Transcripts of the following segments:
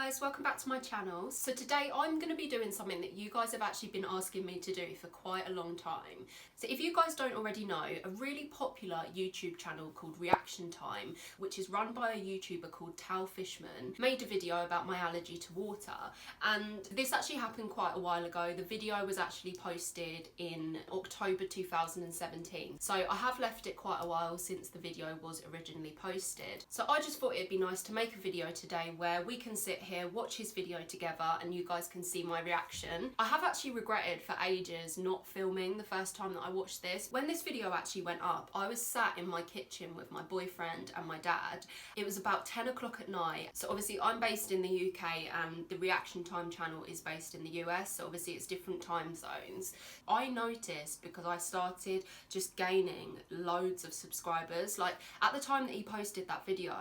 guys, welcome back to my channel. So today I'm going to be doing something that you guys have actually been asking me to do for quite a long time. So if you guys don't already know, a really popular YouTube channel called Reaction Time, which is run by a YouTuber called Tal Fishman, made a video about my allergy to water. And this actually happened quite a while ago. The video was actually posted in October 2017. So I have left it quite a while since the video was originally posted. So I just thought it'd be nice to make a video today where we can sit here, watch his video together, and you guys can see my reaction. I have actually regretted for ages not filming the first time that I watched this. When this video actually went up, I was sat in my kitchen with my boyfriend and my dad. It was about 10 o'clock at night. So obviously I'm based in the UK and the Reaction Time channel is based in the US, so obviously it's different time zones. I noticed because I started just gaining loads of subscribers. Like at the time that he posted that video,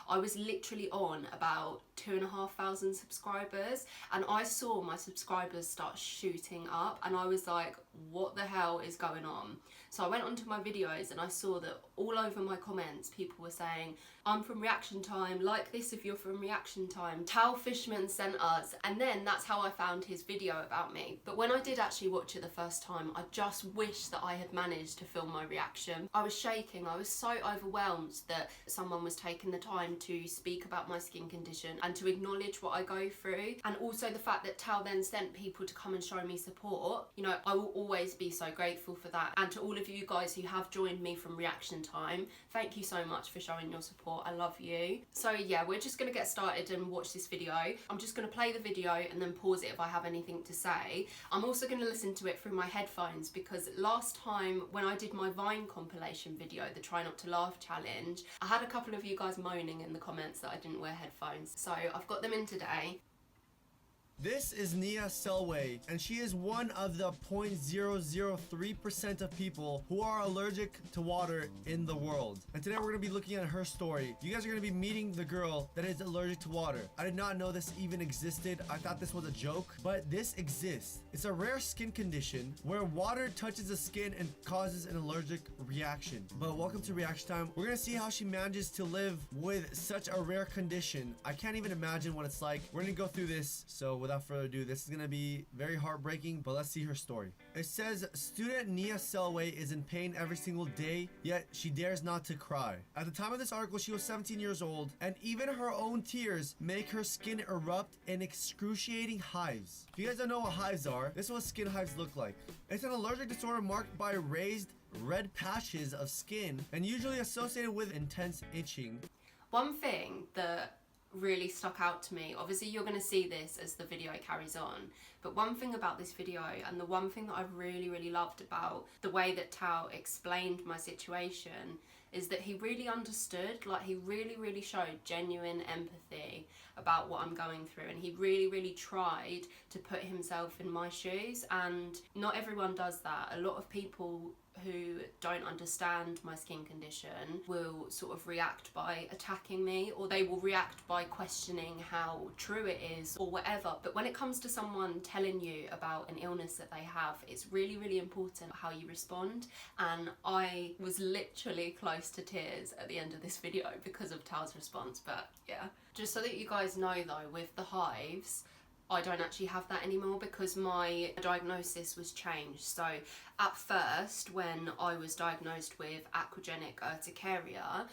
I was literally on about 2,500 subscribers, and I saw my subscribers start shooting up and I was like, what the hell is going on? So I went onto my videos and I saw that all over my comments people were saying, I'm from Reaction Time, like this if you're from Reaction Time, Tal Fishman sent us. And then that's how I found his video about me. But when I did actually watch it the first time, I just wish that I had managed to film my reaction. I was shaking, I was so overwhelmed that someone was taking the time to speak about my skin condition and to acknowledge what I go through, and also the fact that Tal then sent people to come and show me support. You know, I will always be so grateful for that. And to all of you guys who have joined me from Reaction Time, thank you so much for showing your support. I love you. So yeah, we're just gonna get started and watch this video. I'm just gonna play the video and then pause it if I have anything to say. I'm also gonna listen to it through my headphones because last time when I did my Vine compilation video, the Try Not to Laugh challenge, I had a couple of you guys moaning in the comments that I didn't wear headphones. So I've got them in today. This is Niah Selway, and she is one of the 0.003% of people who are allergic to water in the world. And today we're going to be looking at her story. You guys are going to be meeting the girl that is allergic to water. I did not know this even existed. I thought this was a joke, but this exists. It's a rare skin condition where water touches the skin and causes an allergic reaction. But welcome to Reaction Time. We're going to see how she manages to live with such a rare condition. I can't even imagine what it's like. We're going to go through this, so without further ado, this is gonna be very heartbreaking, but let's see her story. It says, student Niah Selway is in pain every single day, yet she dares not to cry. At the time of this article, she was 17 years old, and even her own tears make her skin erupt in excruciating hives. If you guys don't know what hives are, this is what skin hives look like. It's an allergic disorder marked by raised red patches of skin and usually associated with intense itching. One thing that really stuck out to me, obviously you're going to see this as the video carries on, but one thing about this video, and the one thing that I really loved about the way that Tal explained my situation, is that he really understood. Like he really showed genuine empathy about what I'm going through, and he really tried to put himself in my shoes. And not everyone does that. A lot of people who don't understand my skin condition will sort of react by attacking me, or they will react by questioning how true it is or whatever. But when it comes to someone telling you about an illness that they have, it's really important how you respond. And I was literally close to tears at the end of this video because of Tal's response. But yeah, just so that you guys know though, with the hives, I don't actually have that anymore because my diagnosis was changed. So at first, when I was diagnosed with aquagenic urticaria,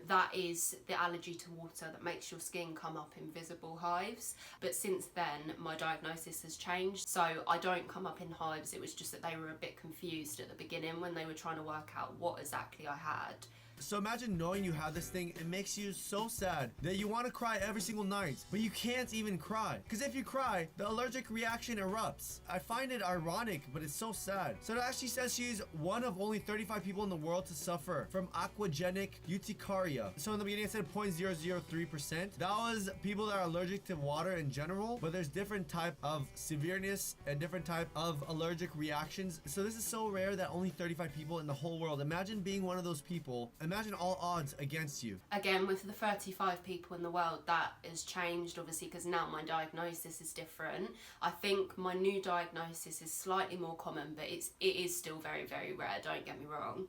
that is the allergy to water that makes your skin come up in visible hives. But since then, my diagnosis has changed. So I don't come up in hives. It was just that they were a bit confused at the beginning when they were trying to work out what exactly I had. So imagine knowing you have this thing. It makes you so sad that you want to cry every single night, but you can't even cry. Because if you cry, the allergic reaction erupts. I find it ironic, but it's so sad. So it actually says she's one of only 35 people in the world to suffer from aquagenic urticaria. So in the beginning it said 0.003%. That was people that are allergic to water in general, but there's different type of severeness and different type of allergic reactions. So this is so rare that only 35 people in the whole world. Imagine being one of those people. Imagine all odds against you. Again, with the 35 people in the world, that has changed obviously because now my diagnosis is different. I think my new diagnosis is slightly more common, but it is still very rare, don't get me wrong.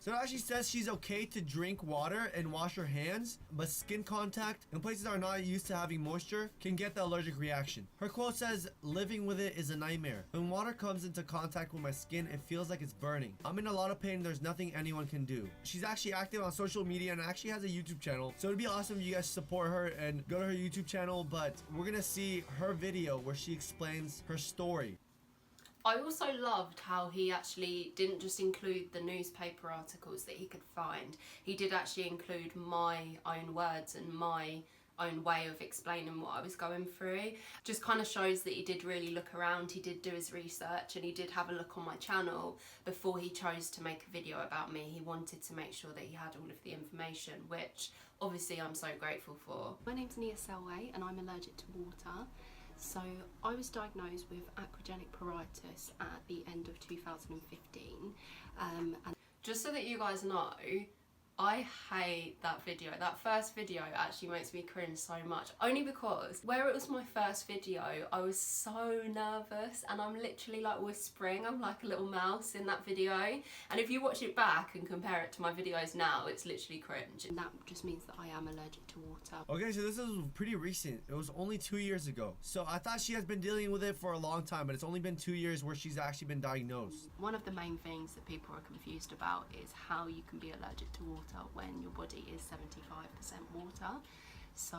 So it actually says she's okay to drink water and wash her hands, but skin contact in places that are not used to having moisture can get the allergic reaction. Her quote says, living with it is a nightmare. When water comes into contact with my skin, it feels like it's burning. I'm in a lot of pain. There's nothing anyone can do. She's actually active on social media and actually has a YouTube channel. So it'd be awesome if you guys support her and go to her YouTube channel, but we're gonna see her video where she explains her story. I also loved how he actually didn't just include the newspaper articles that he could find. He did actually include my own words and my own way of explaining what I was going through. Just kind of shows that he did really look around, he did do his research, and he did have a look on my channel before he chose to make a video about me. He wanted to make sure that he had all of the information, which obviously I'm so grateful for. My name's Niah Selway and I'm allergic to water. So I was diagnosed with aquagenic pruritus at the end of 2015. And just so that you guys know, I hate that video. That first video actually makes me cringe so much. Only because where it was my first video, I was so nervous and I'm literally like whispering. I'm like a little mouse in that video. And if you watch it back and compare it to my videos now, it's literally cringe. And that just means that I am allergic to water. Okay, so this is pretty recent. It was only 2 years ago. So I thought she has been dealing with it for a long time, but it's only been 2 years where she's actually been diagnosed. One of the main things that people are confused about is how you can be allergic to water when your body is 75% water. So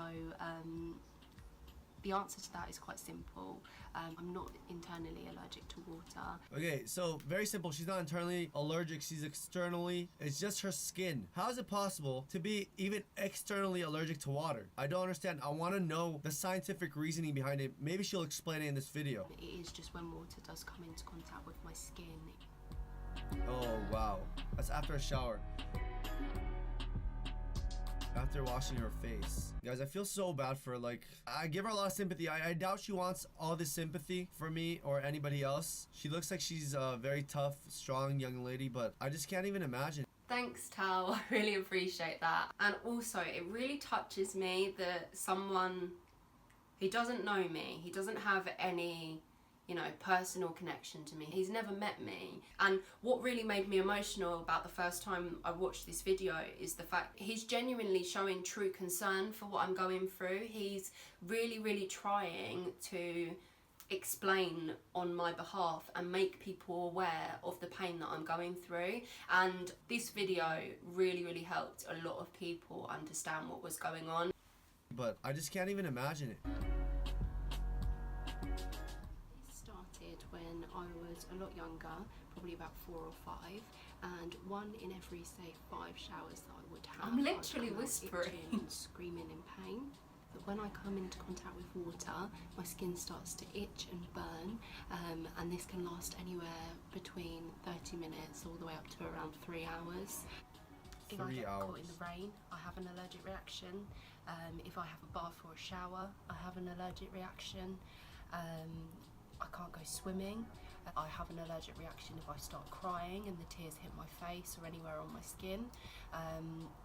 the answer to that is quite simple. I'm not internally allergic to water. Okay, so very simple. She's not internally allergic, she's externally. It's just her skin. How is it possible to be even externally allergic to water? I don't understand. I want to know the scientific reasoning behind it. Maybe she'll explain it in this video. It is just when water does come into contact with my skin. Oh, wow. That's after a shower. After washing her face. Guys, I feel so bad for her. Like, I give her a lot of sympathy. I doubt she wants all this sympathy for me or anybody else. She looks like she's a very tough, strong young lady, but I just can't even imagine. Thanks, Tal. I really appreciate that. And also, it really touches me that someone, he doesn't know me, he doesn't have any, you know, personal connection to me. He's never met me. And what really made me emotional about the first time I watched this video is the fact he's genuinely showing true concern for what I'm going through. He's really, really trying to explain on my behalf and make people aware of the pain that I'm going through. And this video really, really helped a lot of people understand what was going on. But I just can't even imagine it. When I was a lot younger, probably about 4 or 5, and 1 in every, say, 5 showers that I would have, I'm literally whispering and screaming in pain. But when I come into contact with water, my skin starts to itch and burn, and this can last anywhere between 30 minutes all the way up to around 3 hours. If I get caught in the rain, I have an allergic reaction. If I have a bath or a shower, I have an allergic reaction. I can't go swimming. I have an allergic reaction if I start crying and the tears hit my face or anywhere on my skin.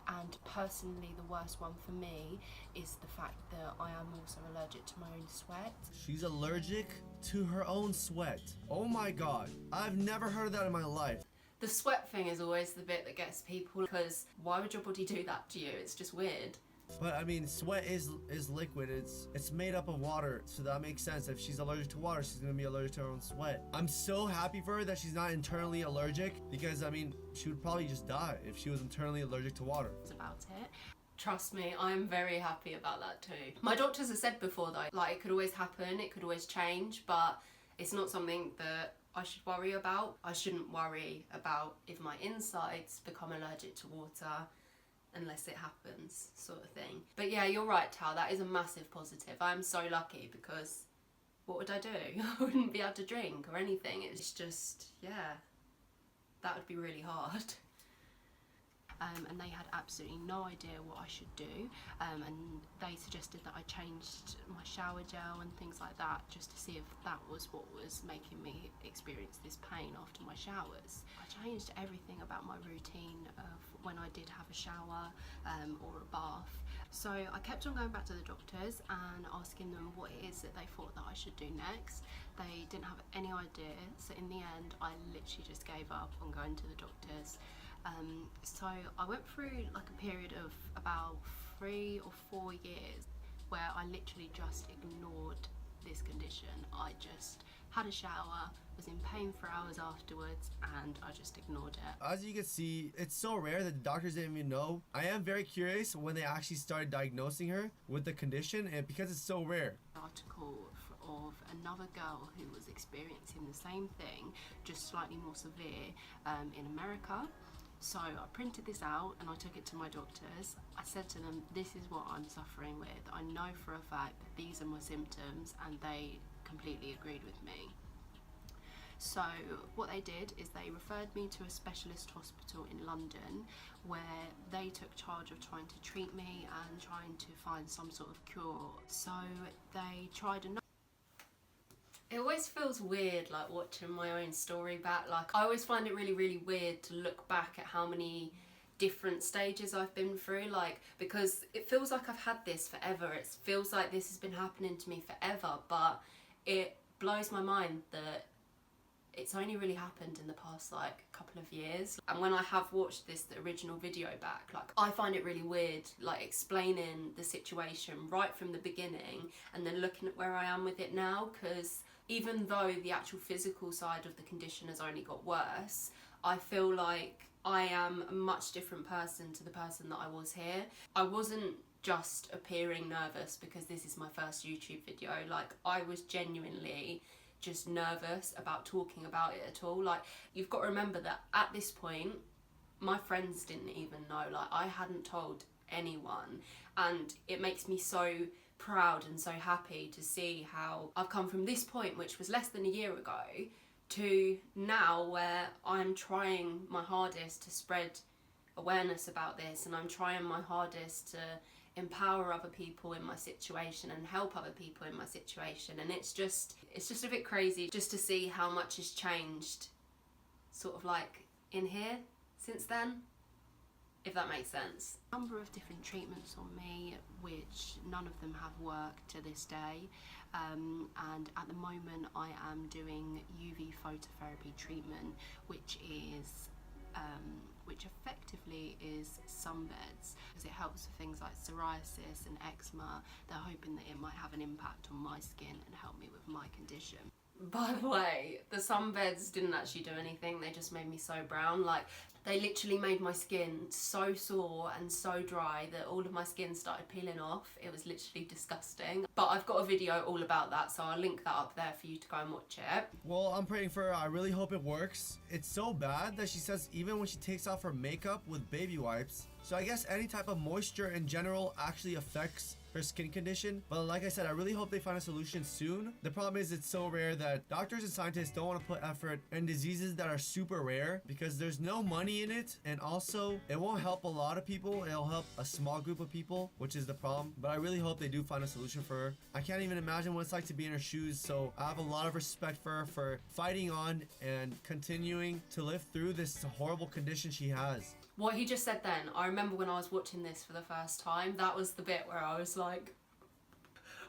And personally, the worst one for me is the fact that I am also allergic to my own sweat. She's allergic to her own sweat. Oh my god. I've never heard of that in my life. The sweat thing is always the bit that gets people, because why would your body do that to you? It's just weird. But I mean, sweat is liquid. It's made up of water, so that makes sense. If she's allergic to water, she's gonna be allergic to her own sweat. I'm so happy for her that she's not internally allergic, because I mean, she would probably just die if she was internally allergic to water. It's about it. Trust me, I'm very happy about that too. My doctors have said before though, like, it could always happen, it could always change, but it's not something that I should worry about. I shouldn't worry about if my insides become allergic to water unless it happens, sort of thing. But yeah, you're right, Tal, that is a massive positive. I'm so lucky, because what would I do? I wouldn't be able to drink or anything. It's just, yeah, that would be really hard. And they had absolutely no idea what I should do, and they suggested that I changed my shower gel and things like that, just to see if that was what was making me experience this pain after my showers. I changed everything about my routine of when I did have a shower or a bath. So I kept on going back to the doctors and asking them what it is that they thought that I should do next. They didn't have any idea, so in the end I literally just gave up on going to the doctors. So I went through like a period of about 3 or 4 years where I literally just ignored this condition. I just had a shower, was in pain for hours afterwards, and I just ignored it. As you can see, it's so rare that the doctors didn't even know. I am very curious when they actually started diagnosing her with the condition, and because it's so rare. Article of another girl who was experiencing the same thing, just slightly more severe, in America. So I printed this out and I took it to my doctors. I said to them, this is what I'm suffering with. I know for a fact that these are my symptoms, and they completely agreed with me. So what they did is they referred me to a specialist hospital in London where they took charge of trying to treat me and trying to find some sort of cure. So they tried a. It always feels weird like watching my own story back. Like I always find it really weird to look back at how many different stages I've been through, like, because it feels like I've had this forever. It feels like this has been happening to me forever, but it blows my mind that it's only really happened in the past like couple of years. And when I have watched the original video back, like I find it really weird like explaining the situation right from the beginning and then looking at where I am with it now, because even though the actual physical side of the condition has only got worse, I feel like I am a much different person to the person that I was here. I wasn't just appearing nervous because this is my first YouTube video. Like I was genuinely just nervous about talking about it at all. Like you've got to remember that at this point my friends didn't even know. Like I hadn't told anyone, and it makes me so proud and so happy to see how I've come from this point, which was less than a year ago, to now where I'm trying my hardest to spread awareness about this, and I'm trying my hardest to empower other people in my situation and help other people in my situation. And it's just a bit crazy just to see how much has changed sort of like in here since then, if that makes sense. A number of different treatments on me, which none of them have worked to this day, and at the moment I am doing UV phototherapy treatment, which effectively is sunbeds, because it helps with things like psoriasis and eczema. They're hoping that it might have an impact on my skin and help me with my condition. By the way, the sunbeds didn't actually do anything, they just made me so brown. Like, they literally made my skin so sore and so dry that all of my skin started peeling off. It was literally disgusting. But I've got a video all about that, so I'll link that up there for you to go and watch it. Well, I'm praying for her. I really hope it works. It's so bad that she says even when she takes off her makeup with baby wipes. So I guess any type of moisture in general actually affects her skin condition. But like I said, I really hope they find a solution soon. The problem is it's so rare that doctors and scientists don't want to put effort in diseases that are super rare because there's no money in it, and also it won't help a lot of people. It'll help a small group of people, which is the problem. But I really hope they do find a solution for her. I can't even imagine what it's like to be in her shoes, so I have a lot of respect for her for fighting on and continuing to live through this horrible condition she has. What he just said then, I remember when I was watching this for the first time, that was the bit where I was like,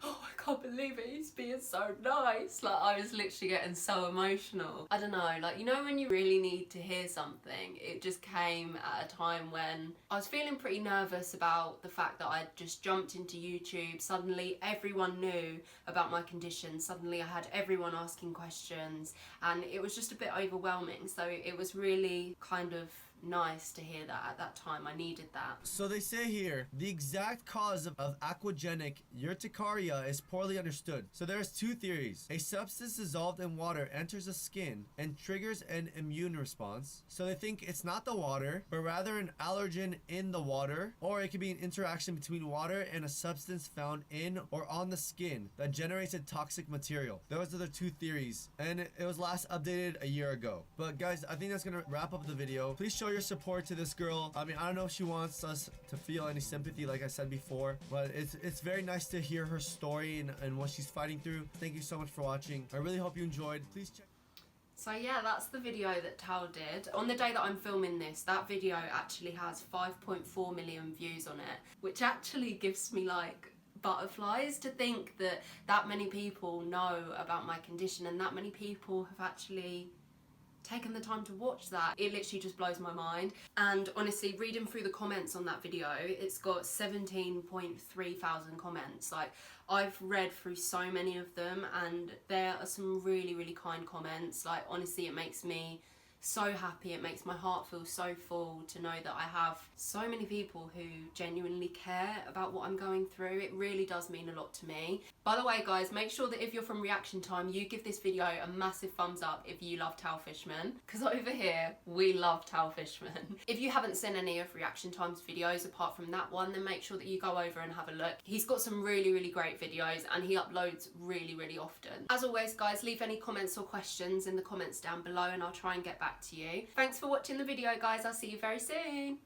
oh, I can't believe it, he's being so nice. Like, I was literally getting so emotional. I don't know, like, you know when you really need to hear something? It just came at a time when I was feeling pretty nervous about the fact that I'd just jumped into YouTube. Suddenly everyone knew about my condition. Suddenly I had everyone asking questions, and it was just a bit overwhelming. So it was really kind of nice to hear that at that time. I needed that. So they say here, the exact cause of aquagenic urticaria is poorly understood. So there's two theories. A substance dissolved in water enters the skin and triggers an immune response. So they think it's not the water, but rather an allergen in the water, or it could be an interaction between water and a substance found in or on the skin that generates a toxic material. Those are the two theories, and it was last updated a year ago. But guys, I think that's gonna wrap up the video. Please show your support to this girl. I mean, I don't know if she wants us to feel any sympathy, like I said before, but it's very nice to hear her story and what she's fighting through. Thank you so much for watching. I really hope you enjoyed. Please check. So yeah, that's the video that Tal did. On the day that I'm filming this, that video actually has 5.4 million views on it, which actually gives me like butterflies to think that that many people know about my condition and that many people have actually taken the time to watch that. It literally just blows my mind. And honestly, reading through the comments on that video, it's got 17.3 thousand comments. Like, I've read through so many of them, and there are some really, really kind comments. Like, honestly, it makes me so happy. It makes my heart feel so full to know that I have so many people who genuinely care about what I'm going through. It really does mean a lot to me. By the way, guys, make sure that if you're from Reaction Time, you give this video a massive thumbs up if you love towel fishermen, because over here we love towel fishermen. If you haven't seen any of Reaction Time's videos apart from that one, then make sure that you go over and have a look. He's got some really, really great videos, and he uploads really, really often. As always, guys, leave any comments or questions in the comments down below, and I'll try and get back to you. Thanks for watching the video, guys. I'll see you very soon.